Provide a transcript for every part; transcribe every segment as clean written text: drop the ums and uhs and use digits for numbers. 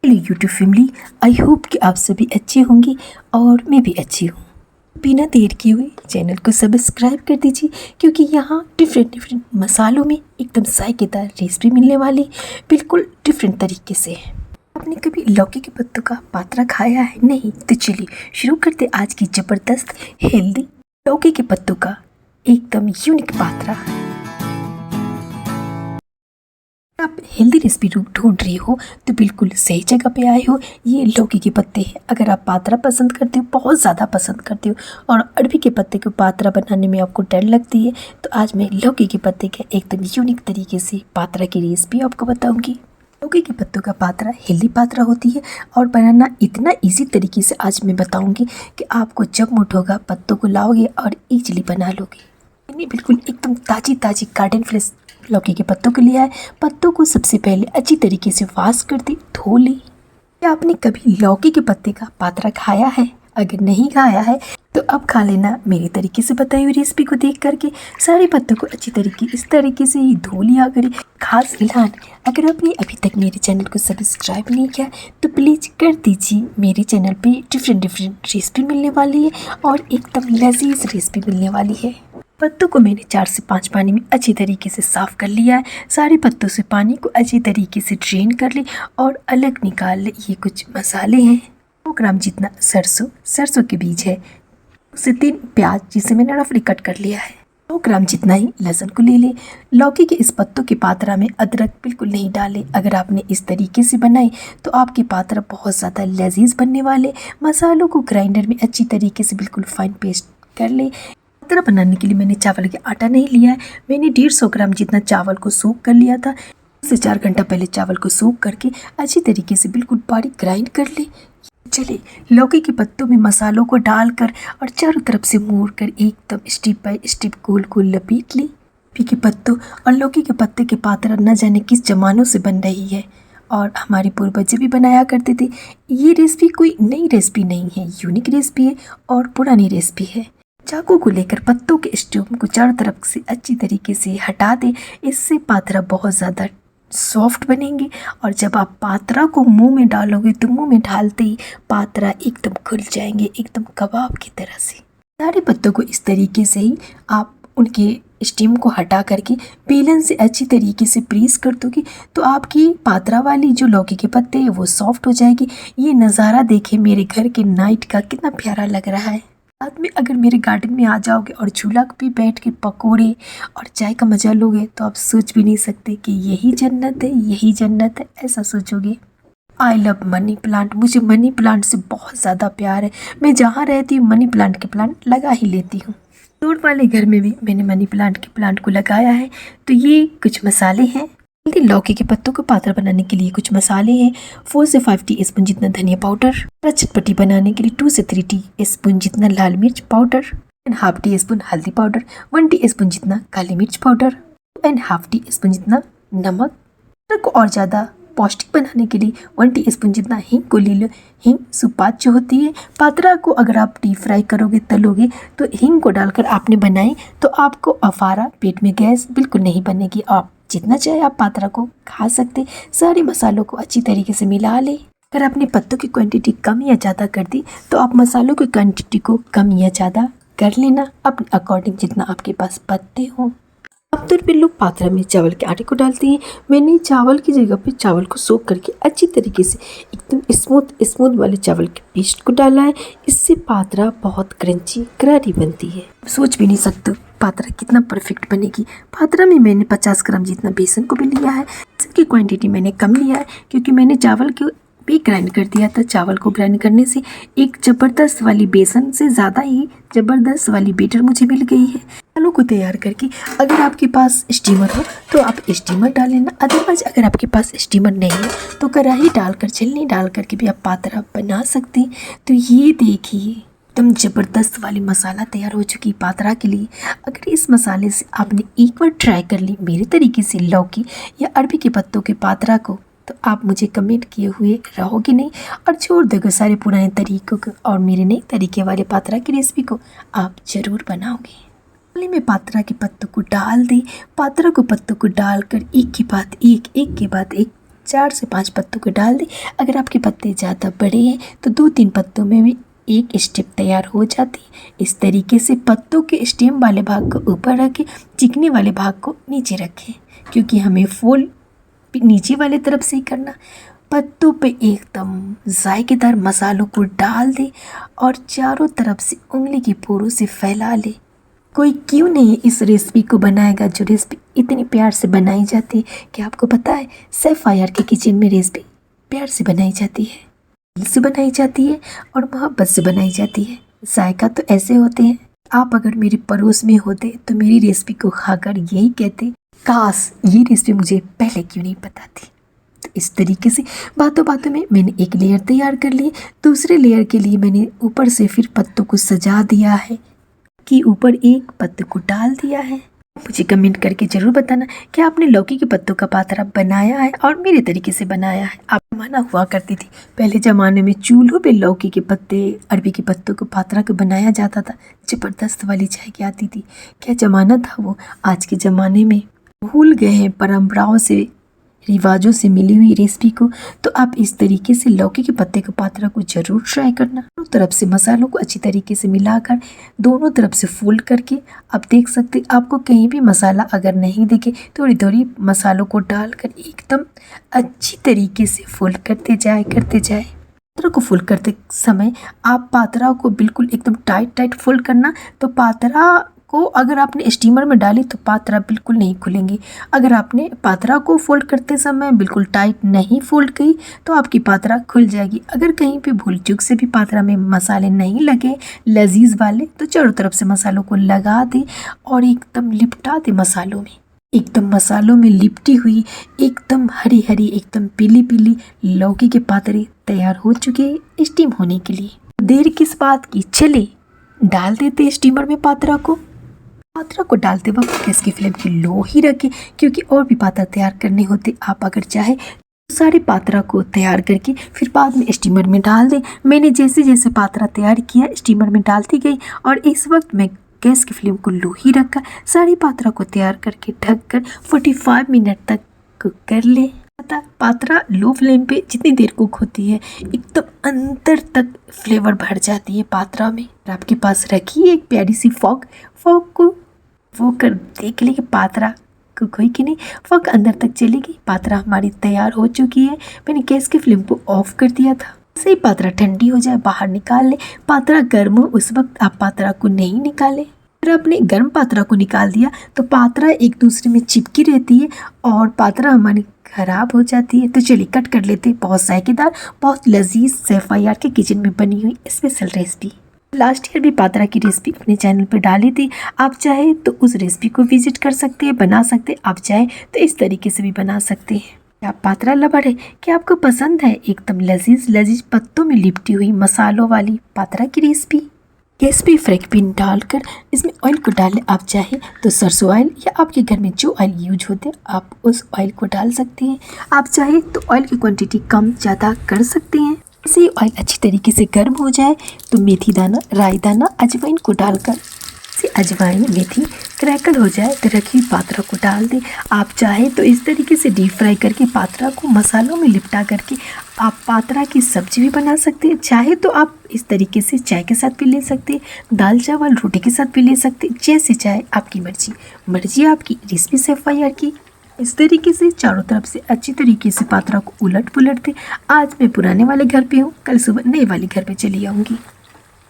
Hello YouTube family, I hope कि आप सभी अच्छे होंगे और मैं भी अच्छी हूँ। बिना देर किए हुए चैनल को सब्सक्राइब कर दीजिए क्योंकि यहाँ डिफरेंट मसालों में एकदम जायकेदार रेसिपी मिलने वाली बिल्कुल डिफरेंट तरीके से है। आपने कभी लौकी के पत्तों का पात्रा खाया है? नहीं तो चलिए शुरू करते आज की ज़बरदस्त हेल्दी लौकी के पत्तों का एकदम यूनिक पात्रा। आप हेल्दी रेसिपी ढूंढ रही हो तो बिल्कुल सही जगह पे आए हो। ये लौकी के पत्ते हैं। अगर आप पात्रा पसंद करते हो, बहुत ज़्यादा पसंद करते हो और अरबी के पत्ते को पात्रा बनाने में आपको डर लगती है, तो आज मैं लौकी के पत्ते का एकदम यूनिक तरीके से पात्रा की रेसिपी आपको बताऊंगी। लौकी के पत्तों का पात्रा हेल्दी पात्रा होती है और बनाना इतना ईजी तरीके से आज मैं बताऊँगी कि आपको जब मूड होगा पत्तों को लाओगे और ईजिली बना लोगे। मैंने बिल्कुल एकदम ताज़ी गार्डन फ्रेश लौकी के पत्तों को लिया है। पत्तों को सबसे पहले अच्छी तरीके से वॉश कर दी, धो ली। क्या आपने कभी लौकी के पत्ते का पात्रा खाया है? अगर नहीं खाया है तो अब खा लेना मेरी तरीके से बताई हुई रेसिपी को देख करके। सारे पत्तों को अच्छी तरीके इस तरीके से ही धो लिया करें। खास ऐलान, अगर आपने अभी तक मेरे चैनल को सब्सक्राइब नहीं किया तो प्लीज़ कर दीजिए। मेरे चैनल पे डिफरेंट रेसिपी मिलने वाली है और एकदम लजीज रेसिपी मिलने वाली है। पत्तों को मैंने 4 से 5 पानी में अच्छी तरीके से साफ़ कर लिया है। सारे पत्तों से पानी को अच्छी तरीके से ड्रेन कर ले और अलग निकाल ले। ये कुछ मसाले हैं। 100 ग्राम जितना सरसों के बीज है। उससे 3 प्याज जिसे मैंने रफली कट कर लिया है। 100 ग्राम जितना ही लहसुन को ले ले। लौकी के इस पत्तों के पात्रा में अदरक बिल्कुल नहीं डाले। अगर आपने इस तरीके से बनाई तो आपके पात्रा बहुत ज़्यादा लजीज बनने वाले। मसालों को ग्राइंडर में अच्छी तरीके से बिल्कुल फाइन पेस्ट कर ले। पात्रा बनाने के लिए मैंने चावल के आटा नहीं लिया है। मैंने 150 ग्राम जितना चावल को सोख कर लिया था। 3 से 4 घंटा पहले चावल को सोख करके अच्छी तरीके से बिल्कुल बारीक ग्राइंड कर ले। चलिए लौकी के पत्तों में मसालों को डालकर और चारों तरफ से मोड़ कर एकदम स्टेप बाय स्टेप गोल लपेट ली। लौकी के पत्तों और लौकी के पत्ते के पात्रा न जाने किस जमानों से बन रही है और हमारे पूर्वज भी बनाया करते थे। ये रेसिपी कोई नई रेसिपी नहीं है, यूनिक रेसिपी है और पुरानी रेसिपी है। चाकू को लेकर पत्तों के स्टेम को चारों तरफ से अच्छी तरीके से हटा दें। इससे पात्रा बहुत ज़्यादा सॉफ्ट बनेंगे और जब आप पात्रा को मुंह में डालोगे तो मुंह में डालते ही पात्रा एकदम खुल जाएंगे, एकदम कबाब की तरह से। सारे पत्तों को इस तरीके से ही आप उनके स्टीम को हटा करके बेलन से अच्छी तरीके से प्रेस कर दोगे तो आपकी पात्रा वाली जो लौकी के पत्ते हैं वो सॉफ्ट हो जाएगी। ये नज़ारा देखे मेरे घर के नाइट का कितना प्यारा लग रहा है। साथ में अगर मेरे गार्डन में आ जाओगे और झूला पे बैठ के पकोड़े और चाय का मज़ा लोगे तो आप सोच भी नहीं सकते कि यही जन्नत है, यही जन्नत है, ऐसा सोचोगे। I love money plant. मुझे मनी प्लांट से बहुत ज़्यादा प्यार है। मैं जहाँ रहती हूँ मनी प्लांट के प्लांट लगा ही लेती हूँ। दूर वाले घर में भी मैंने मनी प्लांट के प्लांट को लगाया है। तो ये कुछ मसाले हैं। लौकी के पत्तों को पात्रा बनाने के लिए कुछ मसाले हैं। 4 से 5 टीस्पून जितना धनिया पाउडर। चटपटी बनाने के लिए 2 से 3 टीस्पून जितना लाल मिर्च पाउडर। 1/2 टीस्पून हल्दी पाउडर। 1 टीस्पून जितना काली मिर्च पाउडर। 1/2 टीस्पून जितना नमक। को और ज़्यादा पौष्टिक बनाने के लिए 1 टीस्पून जितना हींग को ले लो। हींग सुपाच्य जो होती है। पात्रा को अगर आप डीप फ्राई करोगे, तलोगे तो हींग को डालकर आपने बनाई तो आपको अफारा पेट में गैस बिल्कुल नहीं बनेगी। आप जितना चाहे आप पात्रा को खा सकते। सारे मसालों को अच्छी तरीके से मिला ले। अगर आपने पत्तों की क्वांटिटी कम या ज़्यादा कर दी तो आप मसालों की क्वांटिटी को कम या ज़्यादा कर लेना अपने अकॉर्डिंग, जितना आपके पास पत्ते हों। आमतौर पर लोग पात्रा में चावल के आटे को डालते हैं। मैंने चावल की जगह पे चावल को सोख करके अच्छी तरीके से एकदम स्मूथ वाले चावल के पेस्ट को डाला है। इससे पात्रा बहुत क्रंची करारी बनती है। सोच भी नहीं सकते पात्रा कितना परफेक्ट बनेगी। पात्रा में मैंने 50 ग्राम जितना बेसन को भी लिया है। इसकी क्वांटिटी मैंने कम लिया है क्योंकि मैंने चावल को भी ग्राइंड कर दिया था। चावल को ग्राइंड करने से एक ज़बरदस्त वाली बेसन से ज़्यादा ही ज़बरदस्त वाली बैटर मुझे मिल गई है। चावलों को तैयार करके अगर आपके पास स्टीमर हो तो आप स्टीमर डाल लेना। अदरवाइज अगर आपके पास स्टीमर नहीं है तो कढ़ाई डालकर, छलनी डाल करके भी आप पात्रा बना सकते हैं। तो ये देखिए एकदम ज़बरदस्त वाली मसाला तैयार हो चुकी पात्रा के लिए। अगर इस मसाले से आपने एक बार ट्राई कर ली मेरे तरीके से लौकी या अरबी के पत्तों के पात्रा को तो आप मुझे कमेंट किए हुए रहोगे नहीं और छोड़ दोगे सारे पुराने तरीकों को और मेरे नए तरीके वाले पात्रा की रेसिपी को आप ज़रूर बनाओगे। पहले में पात्रा के पत्तों को डाल दें। पात्रा को पत्तों को डालकर एक के बाद एक 4 से 5 पत्तों को डाल दें। अगर आपके पत्ते ज़्यादा बड़े हैं तो 2-3 पत्तों में भी एक स्टेप तैयार हो जाती है। इस तरीके से पत्तों के स्टेम वाले भाग को ऊपर रखें, चिकने वाले भाग को नीचे रखें, क्योंकि हमें फूल नीचे वाले तरफ से ही करना। पत्तों पे एकदम जायकेदार मसालों को डाल दें और चारों तरफ से उंगली की पोरों से फैला ले। कोई क्यों नहीं इस रेसिपी को बनाएगा जो रेसिपी इतनी प्यार से बनाई जाती है। क्या आपको पता है शेफ आयर के किचन में रेसिपी प्यार से बनाई जाती है, दिल से बनाई जाती है और मोहब्बत से बनाई जाती है। जायका तो ऐसे होते हैं, आप अगर मेरे पड़ोस में होते तो मेरी रेसिपी को खाकर यही कहते, काश ये रेसिपी मुझे पहले क्यों नहीं पता थी। तो इस तरीके से बातों बातों में मैंने एक लेयर तैयार कर ली। दूसरे लेयर के लिए मैंने ऊपर से फिर पत्तों को सजा दिया है कि ऊपर एक पत्ते को डाल दिया है। मुझे कमेंट करके ज़रूर बताना कि आपने लौकी के पत्तों का पातरा बनाया है और मेरे तरीके से बनाया है। आप माना हुआ करती थी पहले ज़माने में चूल्हों पे लौकी के पत्ते, अरबी के पत्तों को पातरा को बनाया जाता था। ज़बरदस्त वाली चाय की आती थी। क्या ज़माना था वो। आज के ज़माने में भूल गए हैं परंपराओं से, रिवाजों से मिली हुई रेसिपी को। तो आप इस तरीके से लौकी के पत्ते के पातरा को ज़रूर ट्राई करना। दोनों तरफ से मसालों को अच्छी तरीके से मिलाकर दोनों तरफ से फोल्ड करके आप देख सकते, आपको कहीं भी मसाला अगर नहीं दिखे थोड़ी थोड़ी मसालों को डालकर एकदम अच्छी तरीके से फोल्ड करते जाए। पात्रा को फोल्ड करते समय आप पात्रा को बिल्कुल एकदम टाइट फोल्ड करना। तो पात्रा को अगर आपने स्टीमर में डाली तो पात्रा बिल्कुल नहीं खुलेंगी। अगर आपने पात्रा को फोल्ड करते समय बिल्कुल टाइट नहीं फोल्ड की तो आपकी पात्रा खुल जाएगी। अगर कहीं पे भूल चूक से भी पात्रा में मसाले नहीं लगे लजीज वाले तो चारों तरफ से मसालों को लगा दे और एकदम लिपटा दे मसालों में। एकदम मसालों में लिपटी हुई एकदम हरी हरी एकदम पीली पीली लौकी के पातरे तैयार हो चुके हैं स्टीम होने के लिए। देर किस बात की, चले डाल देते स्टीमर में पात्रा को डालते वक्त गैस की फ्लेम की लो ही रखें, क्योंकि और भी पात्रा तैयार करने होते। आप अगर चाहे तो सारे पात्रा को तैयार करके फिर बाद में स्टीमर में डाल दें। मैंने जैसे जैसे पात्रा तैयार किया स्टीमर में डालती गई और इस वक्त मैं गैस की फ्लेम को लो ही रखा। सारी पात्रा को तैयार करके ढककर 45 मिनट तक कुक कर ले। पात्रा लो फ्लेम पे जितनी देर कुक होती है एकदम अंदर तक फ्लेवर भर जाती है पात्रा में। आपके पास रखिए एक प्यारी सी फॉक को वो कर देख ली कि पात्रा कुक हुई कि नहीं। फॉक अंदर तक चलेगी। पात्रा हमारी तैयार हो चुकी है। मैंने गैस की फ्लेम को ऑफ कर दिया था। से ही पात्रा ठंडी हो जाए बाहर निकाल ले। पात्रा गर्म हो उस वक्त आप पात्रा को नहीं निकालें। अगर आपने गर्म पात्रा को निकाल दिया तो पात्रा एक दूसरे में चिपकी रहती है और पात्रा हमारी खराब हो जाती है। तो चलिए कट कर लेते हैं। बहुत जायकेदार बहुत लजीज शेफ आयर के किचन में बनी हुई स्पेशल रेसिपी। लास्ट ईयर भी पात्रा की रेसिपी अपने चैनल पर डाली थी। आप चाहे तो उस रेसिपी को विजिट कर सकते हैं, बना सकते हैं। आप चाहे तो इस तरीके से भी बना सकते हैं। क्या पात्रा लवर है? क्या आपको पसंद है एकदम लजीज पत्तों में लिपटी हुई मसालों वाली पात्रा की रेसिपी? गैस पे फ्राई पैन डालकर इसमें ऑयल को डालें। आप चाहे तो सरसों ऑयल या आपके घर में जो ऑयल यूज होते हैं आप उस ऑयल को डाल सकते हैं। आप चाहे तो ऑयल की क्वांटिटी कम ज़्यादा कर सकते हैं। इसे ऑयल अच्छी तरीके से गर्म हो जाए तो मेथी दाना, राई दाना, अजवाइन को डालकर से अजवाइन मेथी क्रैकल हो जाए तो रखी पात्रा को डाल दें। आप चाहे तो इस तरीके से डीप फ्राई करके पात्रा को मसालों में लिपटा करके आप पात्रा की सब्जी भी बना सकते हैं। चाहे तो आप इस तरीके से चाय के साथ भी ले सकते हैं, दाल चावल रोटी के साथ भी ले सकते हैं, जैसे चाहे आपकी मर्जी आपकी। रेसिपी शेफ आयर की इस तरीके से चारों तरफ से अच्छी तरीके से पात्रा को उलट पुलट दे। आज मैं पुराने वाले घर पे हूँ, कल सुबह नए वाले घर पे चली आऊँगी।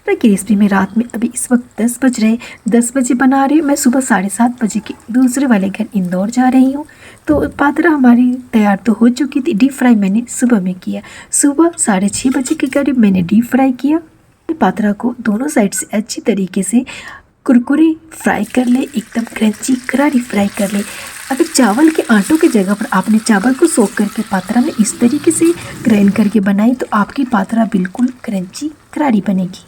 की रेसिपी में रात में अभी इस वक्त 10 बज रहे, 10 बजे बना रही हूँ। मैं सुबह 7:30 बजे के दूसरे वाले घर इंदौर जा रही हूँ। तो पात्रा हमारी तैयार तो हो चुकी थी। डीप फ्राई मैंने सुबह में किया। सुबह 6:30 बजे के करीब मैंने डीप फ्राई किया। पात्रा को दोनों साइड से अच्छी तरीके से कुरकुरी फ्राई कर ले, एकदम क्रंची करारी फ्राई कर ले। अगर चावल के आटों की जगह पर आपने चावल को सोख करके पात्रा में इस तरीके से ग्राइंड करके बनाई तो आपकी पात्रा बिल्कुल क्रंची करारी बनेगी।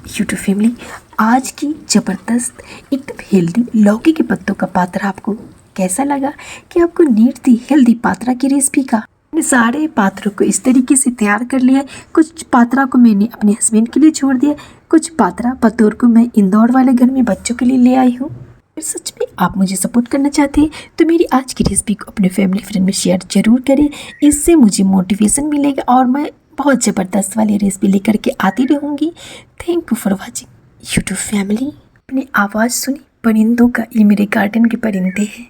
यूट्यूब फैमिली, आज की ज़बरदस्त एकदम हेल्दी लौकी के पत्तों का पात्रा आपको कैसा लगा? कि आपको नीड थी हेल्दी पात्रा की रेसिपी का? मैंने सारे पात्रों को इस तरीके से तैयार कर लिया। कुछ पात्रा को मैंने अपने हस्बैंड के लिए छोड़ दिया, कुछ पात्रा पतोर को मैं इंदौर वाले घर में बच्चों के लिए ले आई हूँ। अगर सच में आप मुझे सपोर्ट करना चाहते हैं तो मेरी आज की रेसिपी को अपने फैमिली फ्रेंड में शेयर जरूर करें। इससे मुझे मोटिवेशन मिलेगा और मैं बहुत ज़बरदस्त वाली रेसिपी लेकर के आती रहूँगी। Thank you for watching YouTube family. अपनी आवाज़ सुनी परिंदों का, ये मेरे गार्डन के परिंदे हैं।